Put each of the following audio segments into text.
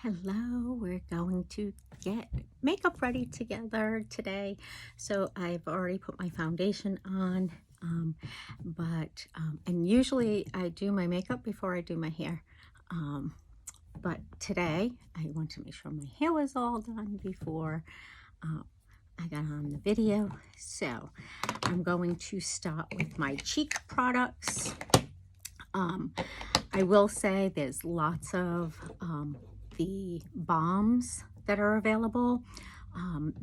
Hello, we're going to get makeup ready together today. So I've already put my foundation on, and usually I do my makeup before I do my hair. But today I want to make sure my hair was all done before I got on the video. So I'm going to start with my cheek products. I will say there's lots of the balms that are available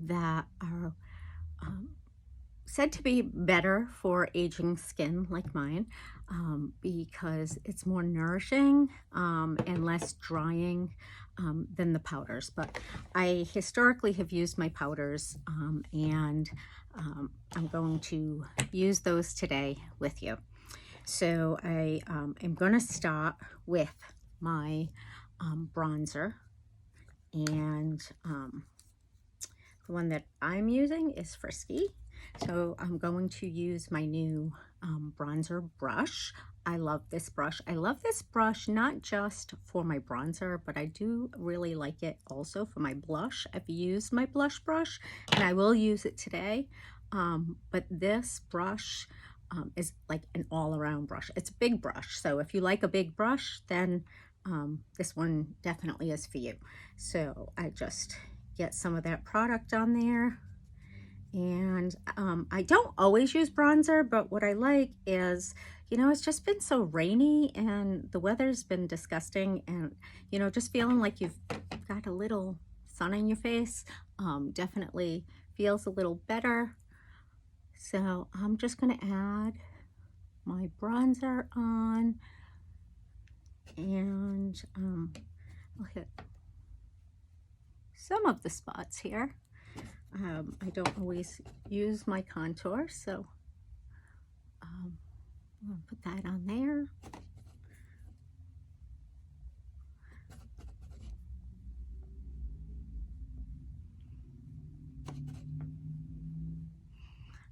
that are said to be better for aging skin like mine because it's more nourishing and less drying than the powders. But I historically have used my powders and I'm going to use those today with you. So I am going to start with my bronzer, and the one that I'm using is Frisky. So I'm going to use my new bronzer brush. I love this brush. I love this brush not just for my bronzer, but I do really like it also for my blush. I've used my blush brush and I will use it today, but this brush is like an all-around brush. It's a big brush, so if you like a big brush, then this one definitely is for you. So I just get some of that product on there, and I don't always use bronzer, but what I like is, you know, it's just been so rainy and the weather's been disgusting, and you know, just feeling like you've got a little sun in your face definitely feels a little better. So I'm just going to add my bronzer on, and I'll hit some of the spots here. I don't always use my contour, so I'm going to put that on there.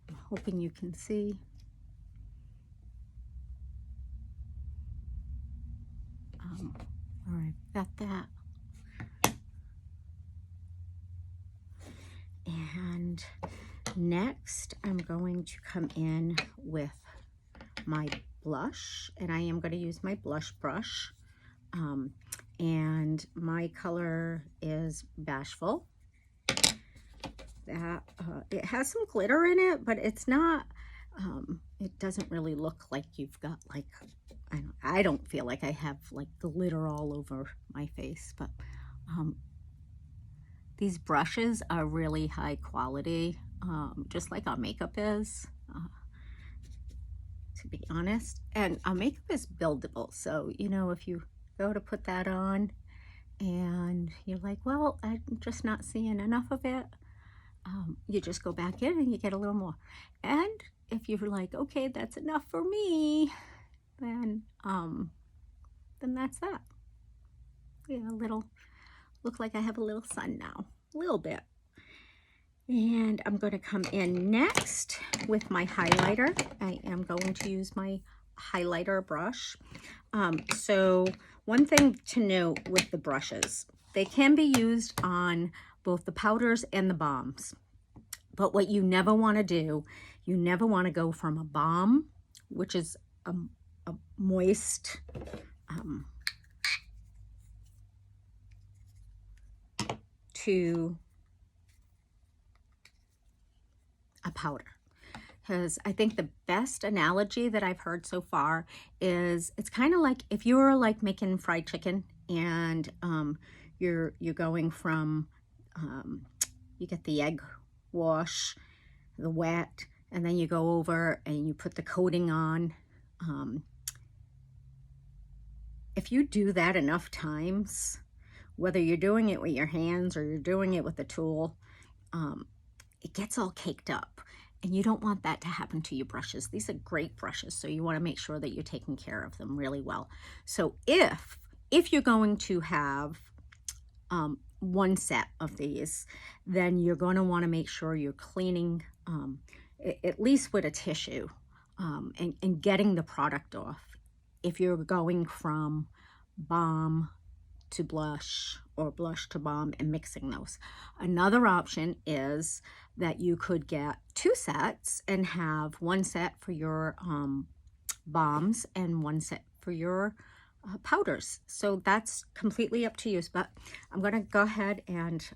I'm hoping you can see. All right, got that. And next, I'm going to come in with my blush, and I am going to use my blush brush. And my color is Bashful. That it has some glitter in it, but it's not. It doesn't really look like you've got like. I don't feel like I have like glitter all over my face, but these brushes are really high quality, just like our makeup is, to be honest. And our makeup is buildable, so you know, if you go to put that on and you're like, well, I'm just not seeing enough of it, you just go back in and you get a little more. And if you're like, okay, that's enough for me, then that's that. Yeah, a little, look like I have a little sun now, a little bit. And I'm going to come in next with my highlighter. I am going to use my highlighter brush. So one thing to note with the brushes, they can be used on both the powders and the balms. But what you never want to do, you never want to go from a balm, which is a moist, to a powder. Because I think the best analogy that I've heard so far is it's kind of like if you're like making fried chicken and you're going from you get the egg wash, the wet, and then you go over and you put the coating on. If you do that enough times, whether you're doing it with your hands or you're doing it with a tool, it gets all caked up. And you don't want that to happen to your brushes. These are great brushes, so you want to make sure that you're taking care of them really well. So if you're going to have one set of these, then you're going to want to make sure you're cleaning at least with a tissue and getting the product off. If you're going from balm to blush or blush to balm and mixing those. Another option is that you could get 2 sets and have one set for your balms and one set for your powders. So that's completely up to you, but I'm going to go ahead and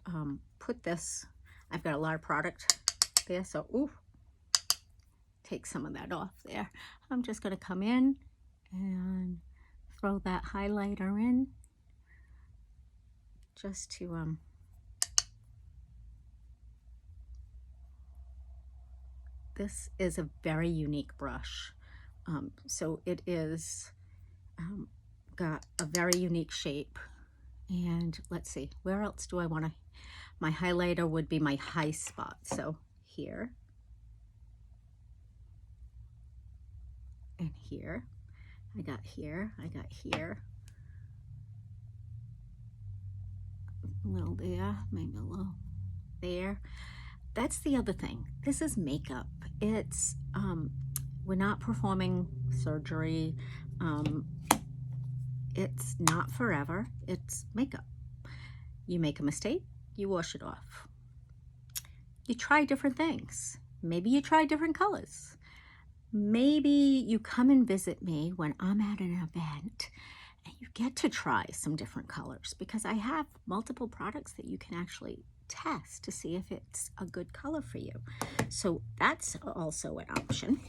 put this. I've got a lot of product there, so ooh, take some of that off there. I'm just going to come in and throw that highlighter in just to this is a very unique brush. So it is got a very unique shape. And let's see, where else do I want to, my highlighter would be my high spot. So here and here, I got here, I got here, a little there, maybe a little there. That's the other thing. This is makeup. It's, we're not performing surgery. It's not forever. It's makeup. You make a mistake, you wash it off. You try different things. Maybe you try different colors. Maybe you come and visit me when I'm at an event and you get to try some different colors, because I have multiple products that you can actually test to see if it's a good color for you. So that's also an option.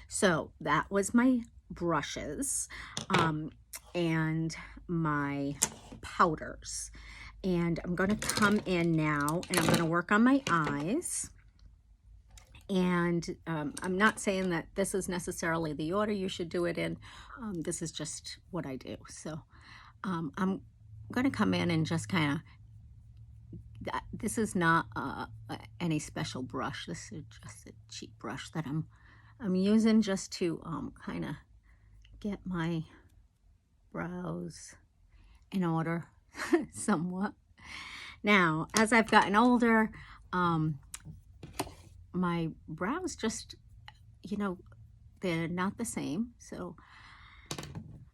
So that was my brushes and my powders. And I'm going to come in now and I'm going to work on my eyes. And I'm not saying that this is necessarily the order you should do it in. This is just what I do. So I'm going to come in and just kind of, this is not any special brush. This is just a cheap brush that I'm using just to kind of get my brows in order somewhat. Now, as I've gotten older, my brows just, you know, they're not the same. So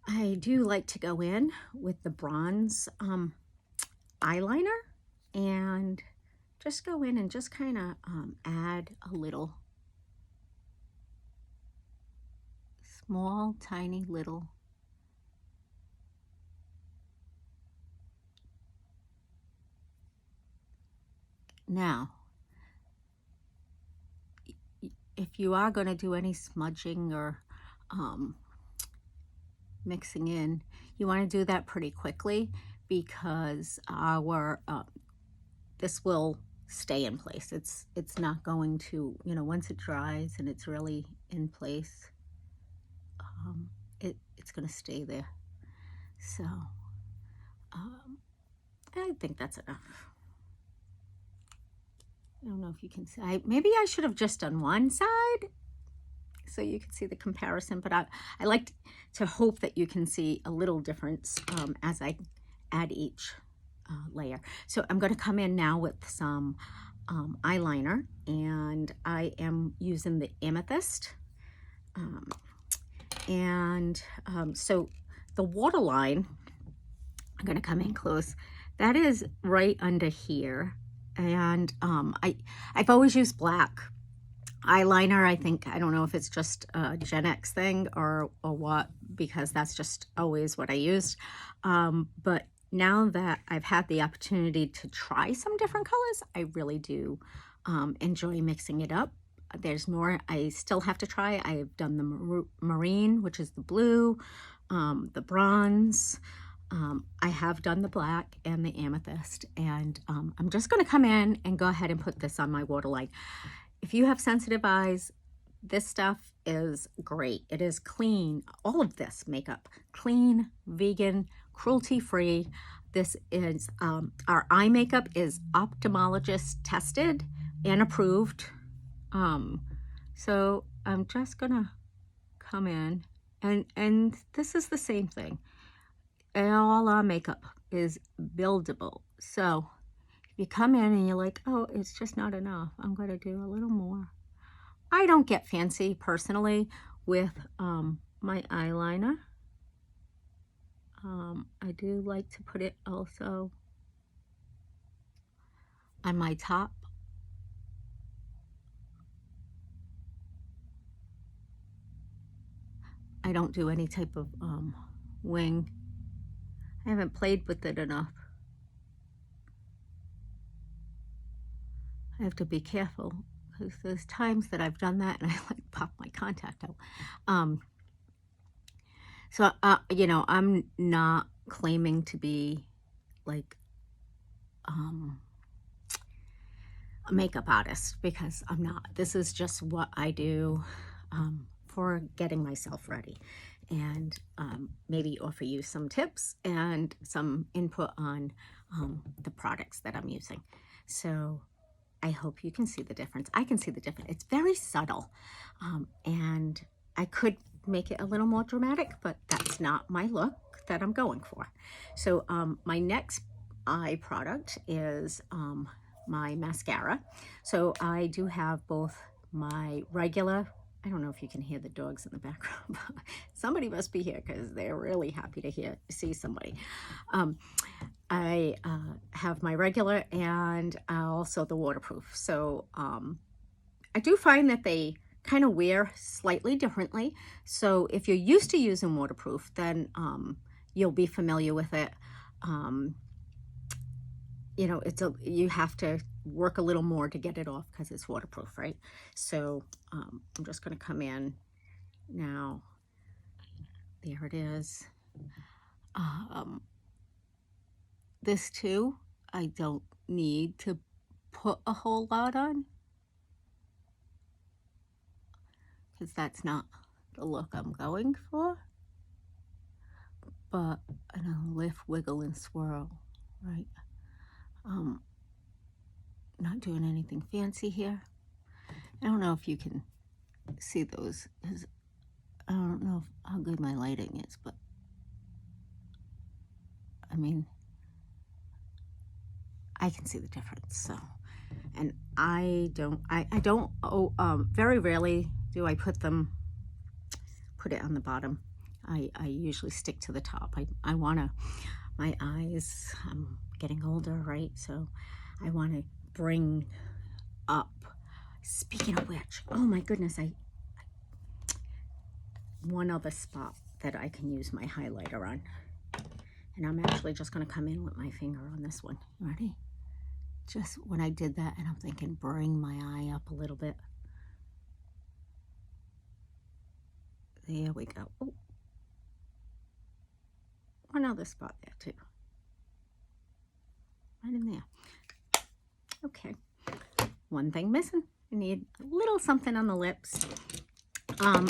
I do like to go in with the bronze eyeliner and just go in and just kind of add a little small, tiny little now. If you are going to do any smudging or mixing in, you want to do that pretty quickly, because our this will stay in place. It's not going to, you know, once it dries and it's really in place, it's going to stay there. So I think that's enough. I don't know if you can see. Maybe I should have just done one side so you can see the comparison, but I like to hope that you can see a little difference as I add each layer. So I'm going to come in now with some eyeliner, and I am using the Amethyst. So the waterline, I'm going to come in close. That is right under here. And I've always used black eyeliner. I don't know if it's just a Gen X thing or what, because that's just always what I used. But now that I've had the opportunity to try some different colors, I really do enjoy mixing it up. There's more I still have to try. I've done the marine, which is the blue, the bronze. I have done the black and the amethyst, and I'm just going to come in and go ahead and put this on my waterline. If you have sensitive eyes, this stuff is great. It is clean. All of this makeup, clean, vegan, cruelty-free. This is, our eye makeup is ophthalmologist tested and approved. So I'm just going to come in, and this is the same thing. And all our makeup is buildable. So if you come in and you're like, oh, it's just not enough, I'm going to do a little more. I don't get fancy personally with my eyeliner. I do like to put it also on my top. I don't do any type of wing. I haven't played with it enough. I have to be careful because there's times that I've done that and I like pop my contact out. So, you know, I'm not claiming to be like a makeup artist because I'm not. This is just what I do for getting myself ready, and maybe offer you some tips and some input on the products that I'm using. So I hope you can see the difference. I can see the difference. It's very subtle, and I could make it a little more dramatic, but that's not my look that I'm going for. So my next eye product is my mascara. So I do have both my regular, I don't know if you can hear the dogs in the background, but somebody must be here because they're really happy to see somebody. I have my regular and also the waterproof. So I do find that they kind of wear slightly differently. So if you're used to using waterproof, then you'll be familiar with it. You know, you have to work a little more to get it off because it's waterproof, right? So I'm just going to come in now. There it is. This too, I don't need to put a whole lot on because that's not the look I'm going for. But I'll lift, wiggle, and swirl, right? Not doing anything fancy here. I don't know if you can see those. I don't know how good my lighting is, but I mean, I can see the difference. So, and I don't, very rarely do I put it on the bottom. I usually stick to the top. I want to, my eyes, I'm getting older, right? So I want to bring up. Speaking of which, oh my goodness, one other spot that I can use my highlighter on. And I'm actually just going to come in with my finger on this one. Ready? Just when I did that, and I'm thinking, bring my eye up a little bit. There we go. Oh. One other spot there too. Right in there. Okay. One thing missing. I need a little something on the lips.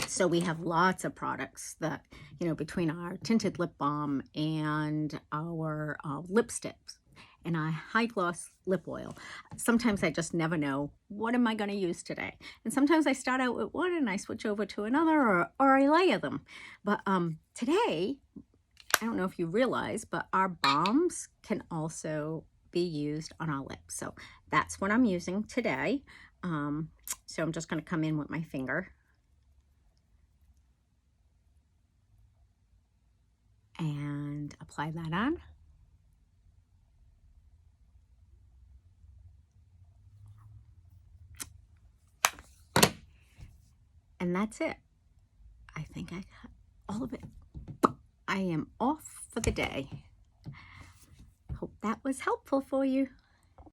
So we have lots of products that, you know, between our tinted lip balm and our lipsticks and our high gloss lip oil. Sometimes I just never know, what am I going to use today? And sometimes I start out with one and I switch over to another, or I layer them. But today, I don't know if you realize, but our balms can also be used on our lips. So that's what I'm using today. So I'm just going to come in with my finger and apply that on. And that's it. I think I got all of it. I am off for the day. Hope that was helpful for you.